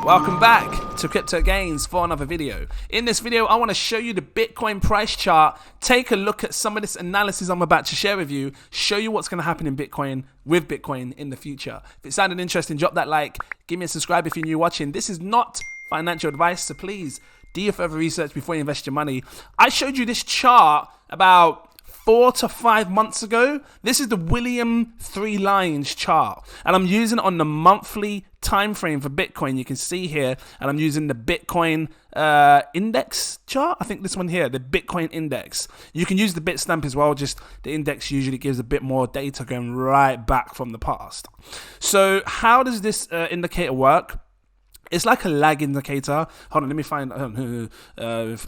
Welcome back to Cryptogains for another video. In this video, I want to show you the Bitcoin price chart, take a look at some of this analysis I'm about to share with you, show you what's going to happen in Bitcoin with Bitcoin in the future. If it sounded interesting, drop that like, give me a subscribe if you're new watching. This is not financial advice, so please do your further research before you invest your money. I showed you this chart about 4 to 5 months ago. This is the William 3 lines chart, and I'm using it on the monthly time frame for Bitcoin. You can see here, and I'm using the Bitcoin index chart. I think this one here, the Bitcoin index. You can use the Bitstamp as well, just the index usually gives a bit more data going right back from the past. So how does this indicator work? It's like a lag indicator. Hold on, let me find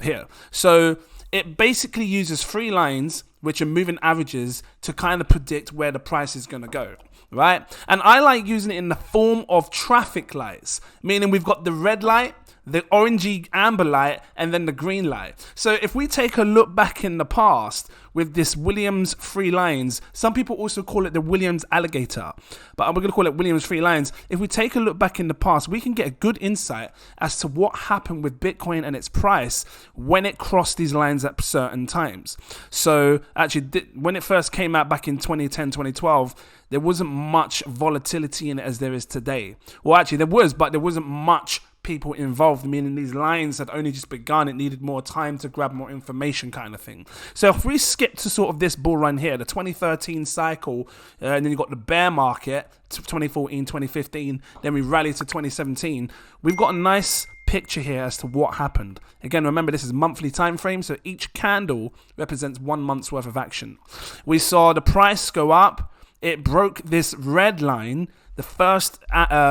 here. So it basically uses 3 lines, which are moving averages, to kind of predict where the price is going to go, right? And I like using it in the form of traffic lights, meaning we've got the red light, the orangey amber light, and then the green light. So if we take a look back in the past with this Williams 3 lines, some people also call it the Williams alligator, but we're going to call it Williams 3 lines. If we take a look back in the past, we can get a good insight as to what happened with Bitcoin and its price when it crossed these lines at certain times. So actually, when it first came out back in 2010, 2012, there wasn't much volatility in it as there is today. Well, actually there was, but there wasn't much people involved, meaning these lines had only just begun. It needed more time to grab more information, kind of thing. So if we skip to sort of this bull run here, the 2013 cycle, and then you've got the bear market, 2014, 2015, then we rally to 2017, we've got a nice picture here as to what happened. Again, remember, this is monthly time frame, so each candle represents 1 month's worth of action. We saw the price go up. It broke this red line, the first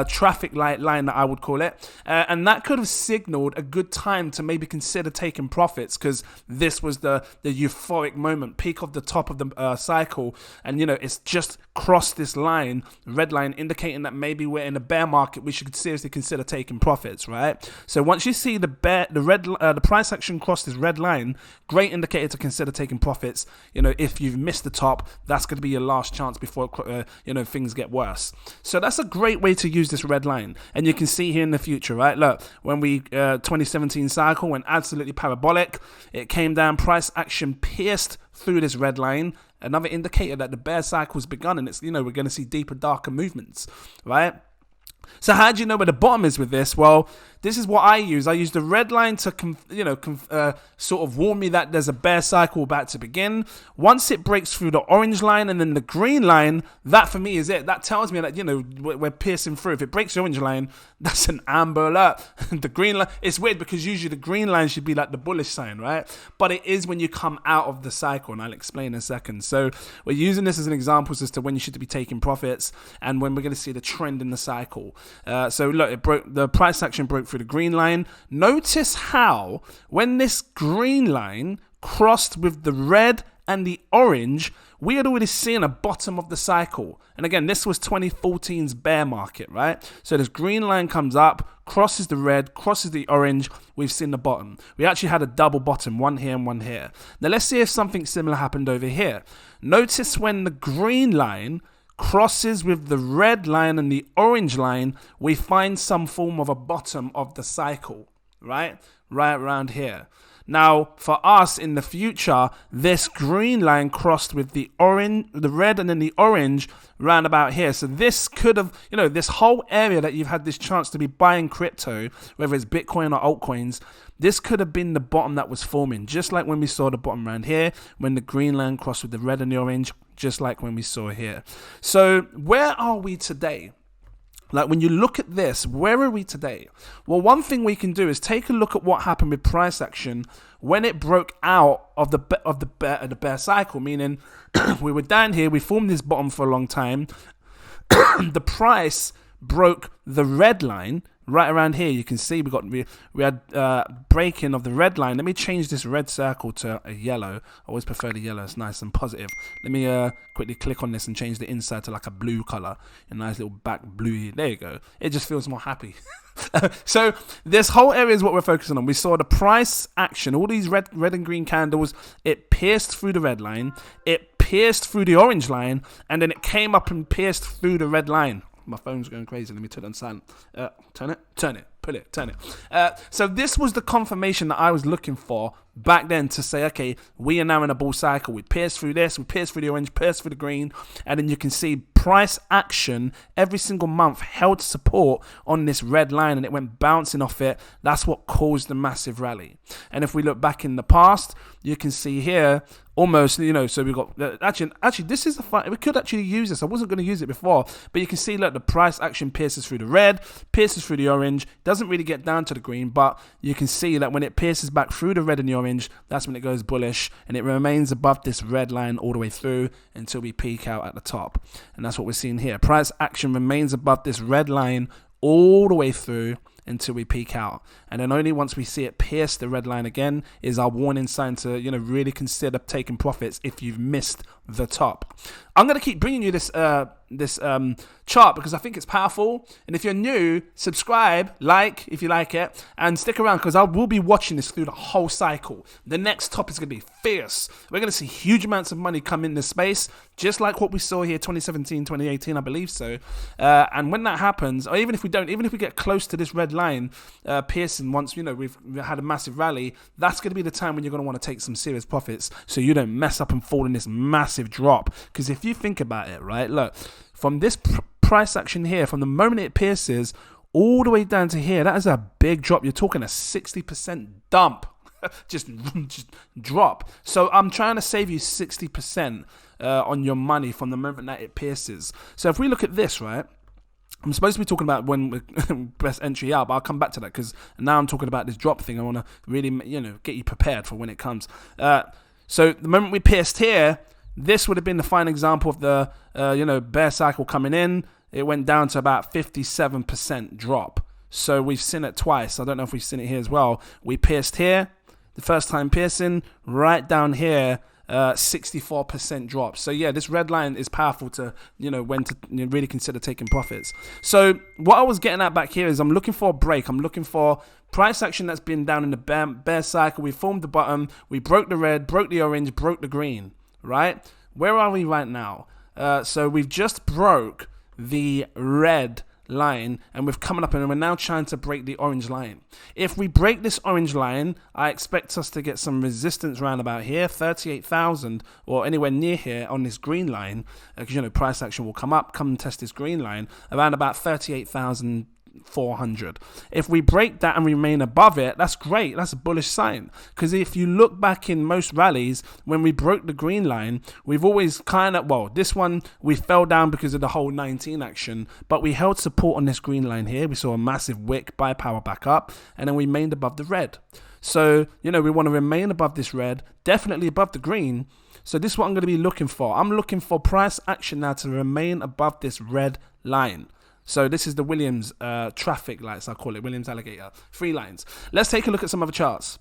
traffic light line that I would call it, and that could have signaled a good time to maybe consider taking profits, because this was the euphoric moment, peak of the top of the cycle, and you know, it's just crossed this line, red line, indicating that maybe we're in a bear market. We should seriously consider taking profits, right? So once you see the price action cross this red line, great indicator to consider taking profits. You know, if you've missed the top, that's going to be your last chance before you know, things get worse. So that's a great way to use this red line. And you can see here in the future, right? Look, when we 2017 cycle went absolutely parabolic, it came down, price action pierced through this red line, another indicator that the bear cycle's begun, and it's, you know, we're going to see deeper, darker movements, right? So how do you know where the bottom is with this? Well, this is what I use. I use the red line to, sort of warn me that there's a bear cycle about to begin. Once it breaks through the orange line and then the green line, that for me is it. That tells me that, you know, we're piercing through. If it breaks the orange line, that's an amber alert. The green line, it's weird because usually the green line should be like the bullish sign, right? But it is when you come out of the cycle, and I'll explain in a second. So we're using this as an example as to when you should be taking profits and when we're going to see the trend in the cycle. So look, the price action broke through the green line. Notice how when this green line crossed with the red and the orange, we had already seen a bottom of the cycle. And again, this was 2014's bear market, right? So this green line comes up, crosses the red, crosses the orange, we've seen the bottom. We actually had a double bottom, one here and one here. Now let's see if something similar happened over here. Notice when the green line crosses with the red line and the orange line, we find some form of a bottom of the cycle, right around here. Now, for us in the future, this green line crossed with the red and then the orange round about here. So this could have, you know, this whole area that you've had this chance to be buying crypto, whether it's Bitcoin or altcoins, this could have been the bottom that was forming, just like when we saw the bottom around here, when the green line crossed with the red and the orange, just like when we saw here. So where are we today? Like when you look at this, where are we today? Well, one thing we can do is take a look at what happened with price action when it broke out of the bear cycle, meaning we were down here, we formed this bottom for a long time. The price broke the red line right around here. You can see we had breaking of the red line. Let me change this red circle to a yellow. I always prefer the yellow. It's nice and positive. Let me quickly click on this and change the inside to like a blue color. A nice little back blue. There you go. It just feels more happy. So this whole area is what we're focusing on. We saw the price action, all these red and green candles. It pierced through the red line. It pierced through the orange line, and then it came up and pierced through the red line. My phone's going crazy. Let me turn it on silent. Turn it. pull it, turn it. So this was the confirmation that I was looking for back then to say, okay, we are now in a bull cycle. We pierced through this, we pierced through the orange, pierced through the green, and then you can see price action every single month held support on this red line, and it went bouncing off it. That's what caused the massive rally. And if we look back in the past, you can see here almost, so we've got actually this is a fun, we could actually use this. I wasn't going to use it before, but you can see, look, the price action pierces through the red, pierces through the orange, doesn't really get down to the green, but you can see that when it pierces back through the red and the orange, that's when it goes bullish, and it remains above this red line all the way through until we peak out at the top. And that's what we're seeing here. Price action remains above this red line all the way through until we peak out, and then only once we see it pierce the red line again is our warning sign to really consider taking profits if you've missed the top. I'm going to keep bringing you this chart because I think it's powerful, and if you're new, subscribe, like if you like it, and stick around because I will be watching this through the whole cycle. The next top is going to be fierce. We're going to see huge amounts of money come in this space, just like what we saw here 2017, 2018, I believe so. And when that happens, or even if we get close to this red line piercing once we've had a massive rally, that's going to be the time when you're going to want to take some serious profits so you don't mess up and fall in this massive drop. Because if you think about it, right, look, from this price action here, from the moment it pierces all the way down to here, that is a big drop. You're talking a 60% dump. just drop. So I'm trying to save you 60% on your money from the moment that it pierces. So if we look at this, right, I'm supposed to be talking about when we best entry out, but I'll come back to that because now I'm talking about this drop thing. I want to really, get you prepared for when it comes. So the moment we pierced here, this would have been the fine example of the, bear cycle coming in. It went down to about 57% drop. So we've seen it twice. I don't know if we've seen it here as well. We pierced here, the first time piercing, right down here, 64% drop. So yeah, this red line is powerful to, when to really consider taking profits. So what I was getting at back here is I'm looking for a break. I'm looking for price action that's been down in the bear cycle. We formed the bottom. We broke the red, broke the orange, broke the green, right? Where are we right now? So we've just broke the red line and we've coming up and we're now trying to break the orange line. If we break this orange line, I expect us to get some resistance around about here, 38,000 or anywhere near here on this green line, because price action will come up, come and test this green line around about 38,400. If we break that and remain above it, that's great. That's a bullish sign, because if you look back in most rallies, when we broke the green line, we've always this one we fell down because of the whole 19 action, but we held support on this green line here. We saw a massive wick, buy power back up, and then we remained above the red. So we want to remain above this red, definitely above the green. So this is what I'm going to be looking for. I'm looking for price action now to remain above this red line. So this is the Williams traffic lights, I call it, Williams alligator, 3 lines. Let's take a look at some other charts.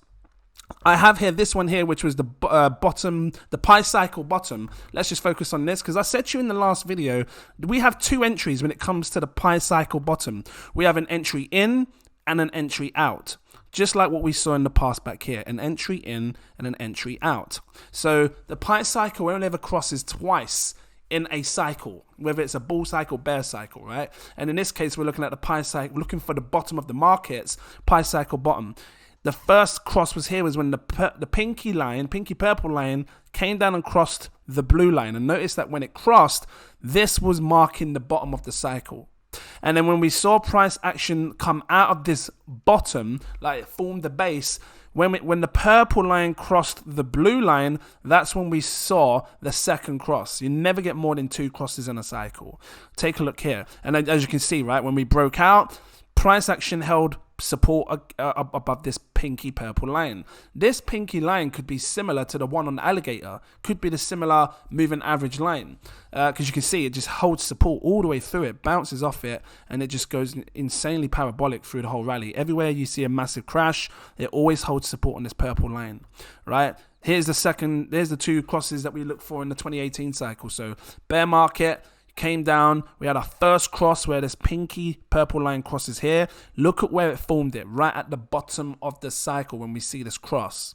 I have here this one here, which was the bottom, the pi cycle bottom. Let's just focus on this, because I said to you in the last video, we have 2 entries when it comes to the pi cycle bottom. We have an entry in and an entry out, just like what we saw in the past back here, an entry in and an entry out. So the pi cycle only ever crosses twice in a cycle, whether it's a bull cycle, bear cycle, right? And in this case, we're looking at the pi cycle, looking for the bottom of the markets, pi cycle bottom. The first cross was when the pinky purple line came down and crossed the blue line. And notice that when it crossed, this was marking the bottom of the cycle. And then when we saw price action come out of this bottom, like it formed the base, when the purple line crossed the blue line, that's when we saw the second cross. You never get more than 2 crosses in a cycle. Take a look here. And as you can see, right, when we broke out, price action held support above this pinky purple line. This pinky line could be similar to the one on the alligator, could be the similar moving average line, because you can see it just holds support all the way through it, bounces off it, and it just goes insanely parabolic through the whole rally. Everywhere you see a massive crash, it always holds support on this purple line, right? Here's the 2 crosses that we look for in the 2018 cycle. So bear market came down, we had our first cross where this pinky purple line crosses here. Look at where it formed it, right at the bottom of the cycle when we see this cross.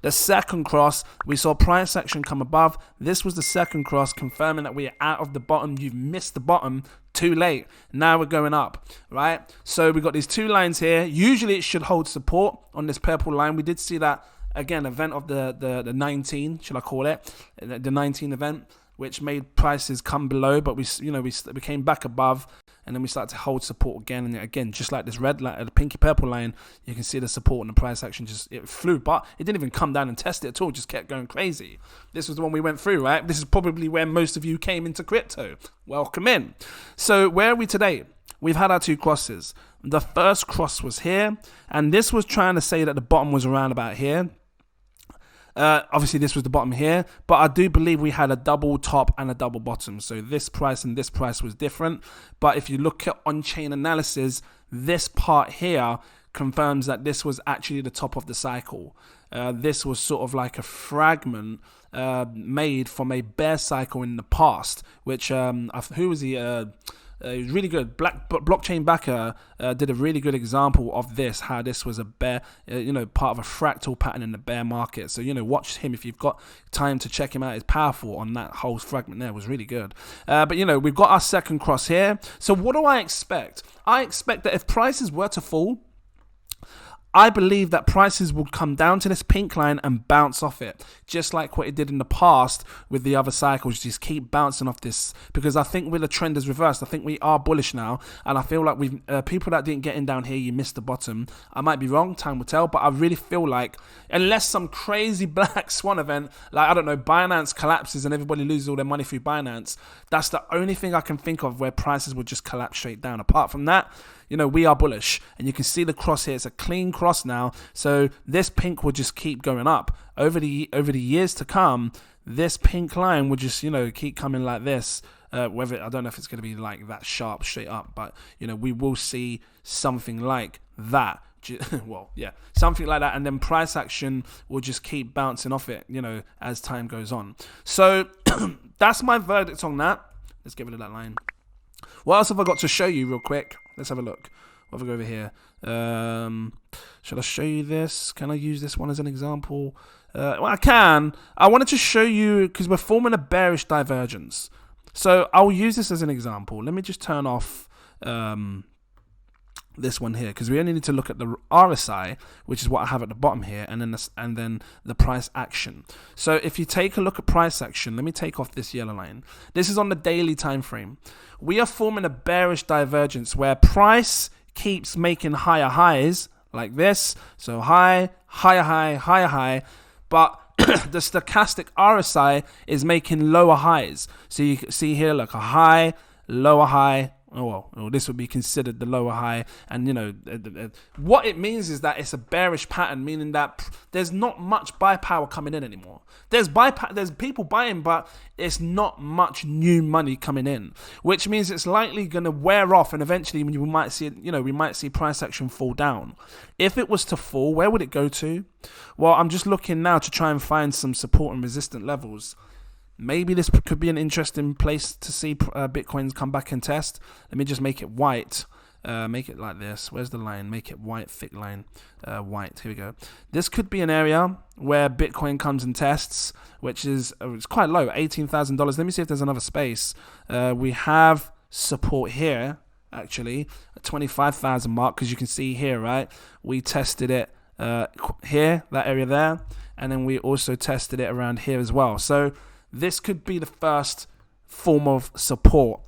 The second cross, we saw price action come above. This was the second cross, confirming that we are out of the bottom. You've missed the bottom. Too late. Now we're going up, right? So we got these two lines here. Usually it should hold support on this purple line. We did see that, again, event of the 19, should I call it? The 19 event, which made prices come below, but we came back above, and then we started to hold support again. And again, just like this red line, the pinky purple line, you can see the support and the price action it flew, but it didn't even come down and test it at all. It just kept going crazy. This was the one we went through, right? This is probably where most of you came into crypto. Welcome in. So where are we today? We've had our two crosses. The first cross was here, and this was trying to say that the bottom was around about here. Obviously this was the bottom here, but I do believe we had a double top and a double bottom. So this price and this price was different. But if you look at on-chain analysis, this part here confirms that this was actually the top of the cycle. This was sort of like a fragment made from a bear cycle in the past, which who was he? It was really good. Blockchain Backer did a really good example of this, how this was a bear, part of a fractal pattern in the bear market. So, watch him if you've got time to check him out. It's powerful on that whole fragment there. It was really good. But, we've got our second cross here. So what do I expect? I expect that if prices were to fall, I believe that prices will come down to this pink line and bounce off it, just like what it did in the past with the other cycles. Just keep bouncing off this, because I think with the trend is reversed. I think we are bullish now, and I feel like we've people that didn't get in down here, you missed the bottom. I might be wrong, time will tell, but I really feel like unless some crazy black swan event, like, I don't know, Binance collapses and everybody loses all their money through Binance, that's the only thing I can think of where prices would just collapse straight down. Apart from that, we are bullish, and you can see the cross here. It's a clean cross now, so this pink will just keep going up over the years to come. This pink line will just keep coming like this. Whether, I don't know if it's going to be like that sharp straight up, but we will see something like that. Well, yeah, something like that, and then price action will just keep bouncing off it, as time goes on. So that's my verdict on that. Let's get rid of that line. What else have I got to show you real quick? Let's have a look. What have I got over here? Should I show you this? Can I use this one as an example? Well, I can. I wanted to show you, because we're forming a bearish divergence. So I'll use this as an example. Let me just turn off this one here, because we only need to look at the RSI, which is what I have at the bottom here, and then the price action. So if you take a look at price action, let me take off this yellow line. This is on the daily time frame. We are forming a bearish divergence where price keeps making higher highs like this. So high, higher high, higher high, but the stochastic RSI is making lower highs. So you can see here, like a high, lower high. Oh, well, this would be considered the lower high. And, what it means is that it's a bearish pattern, meaning that there's not much buy power coming in anymore. There's people buying, but it's not much new money coming in, which means it's likely going to wear off, and eventually we might see we might see price action fall down. If it was to fall, where would it go to? Well, I'm just looking now to try and find some support and resistant levels. Maybe this could be an interesting place to see Bitcoins come back and test. Let me just make it white. Make it like this. Where's the line? Make it white, thick line. White. Here we go. This could be an area where Bitcoin comes and tests, which is it's quite low, $18,000. Let me see if there's another space. We have support here, actually, at 25,000 mark, because you can see here, right? We tested it here, that area there, and then we also tested it around here as well. So this could be the first form of support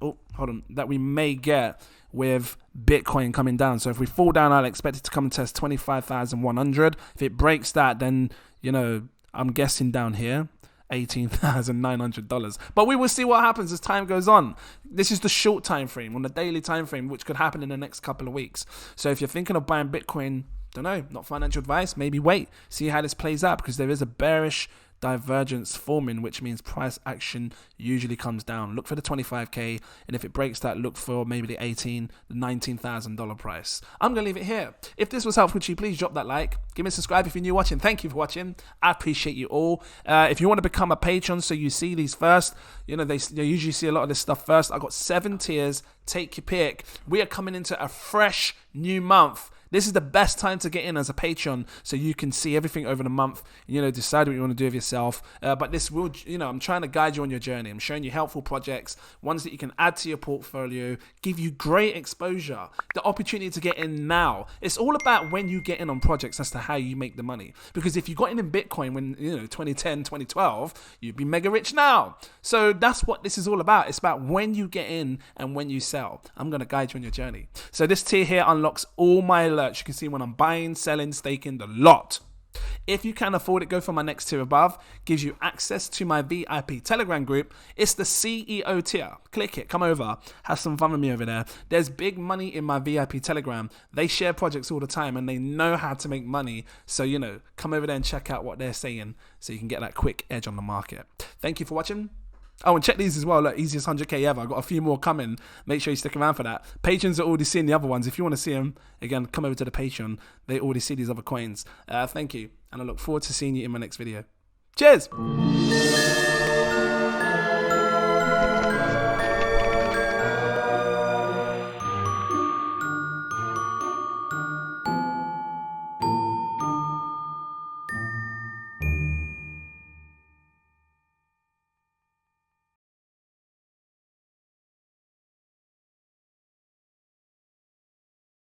that we may get with Bitcoin coming down. So if we fall down, I'll expect it to come and test 25,100. If it breaks that, then, I'm guessing down here, $18,900. But we will see what happens as time goes on. This is the short time frame, on the daily time frame, which could happen in the next couple of weeks. So if you're thinking of buying Bitcoin, don't know, not financial advice, maybe wait, see how this plays out, because there is a bearish divergence forming, which means price action usually comes down. Look for the 25k, and if it breaks that, look for maybe the $19,000 price. I'm gonna leave it here. If this was helpful to you, please drop that like, give me a subscribe if you're new watching. Thank you for watching. I appreciate you all. If you want to become a patron so you see these first, they usually see a lot of this stuff first. I got 7 tiers. Take your pick. We are coming into a fresh new month This is the best time to get in as a patron so you can see everything over the month, decide what you want to do with yourself. But this will, I'm trying to guide you on your journey. I'm showing you helpful projects, ones that you can add to your portfolio, give you great exposure, the opportunity to get in now. It's all about when you get in on projects as to how you make the money. Because if you got in Bitcoin when, 2010, 2012, you'd be mega rich now. So that's what this is all about. It's about when you get in and when you sell. I'm going to guide you on your journey. So this tier here unlocks all my alerts. You can see when I'm buying, selling, staking, the lot. If you can afford it, go for my next tier above. Gives you access to my VIP Telegram group. It's the CEO tier. Click it, come over, have some fun with me over there. There's big money in my VIP Telegram. They share projects all the time and they know how to make money. So, come over there and check out what they're saying so you can get that quick edge on the market. Thank you for watching. Oh, and check these as well. Look, easiest 100K ever. I've got a few more coming. Make sure you stick around for that. Patrons are already seeing the other ones. If you want to see them, again, come over to the Patreon. They already see these other coins. Thank you. And I look forward to seeing you in my next video. Cheers!